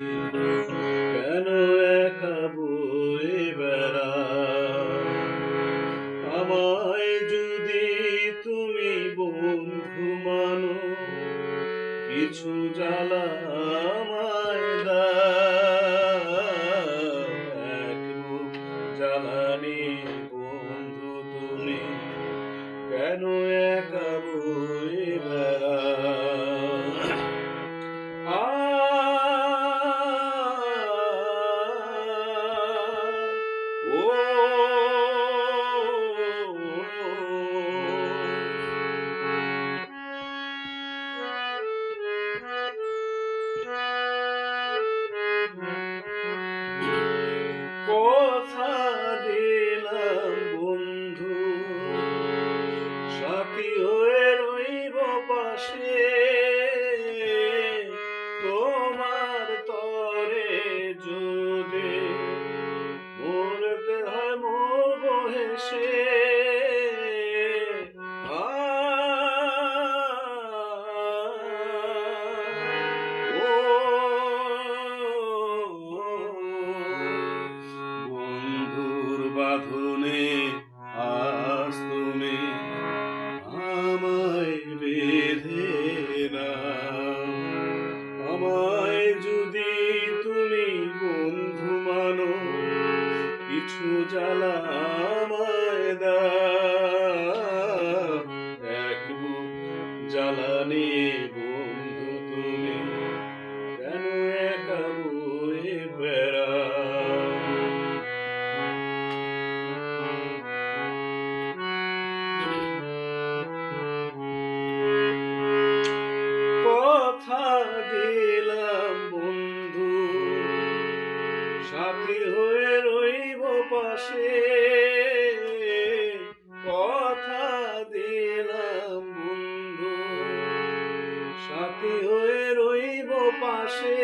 কেন একা বয়ে বেড়াও? আমায় যদি তুমি বন্ধু মানো, কিছু জ্বালা আমায় দাও। এক বুক জ্বালানি বন্ধু তুমি, কেন একা বয়ে বেড়াও? আ ও কথা দিলাম বন্ধু, সাথী হয়ে রইব পাশে। তোমার তরে যদি মরতে হয় মরব হেসে। আ বন্ধুর বাঁধনে আজ তুমি আমায় বেঁধে নাও। আমায় যদি তুমি বন্ধু মানো, কিছু জ্বালা আমায় দাও। এক বুক জ্বালানি বন্ধু তুমি, কেন একা বয়ে বেড়াও? কথা দিলাম বন্ধু, সাথী হয়ে রইব পাশে। কথা দিলাম বন্ধু, সাথী হয়ে রইব পাশে।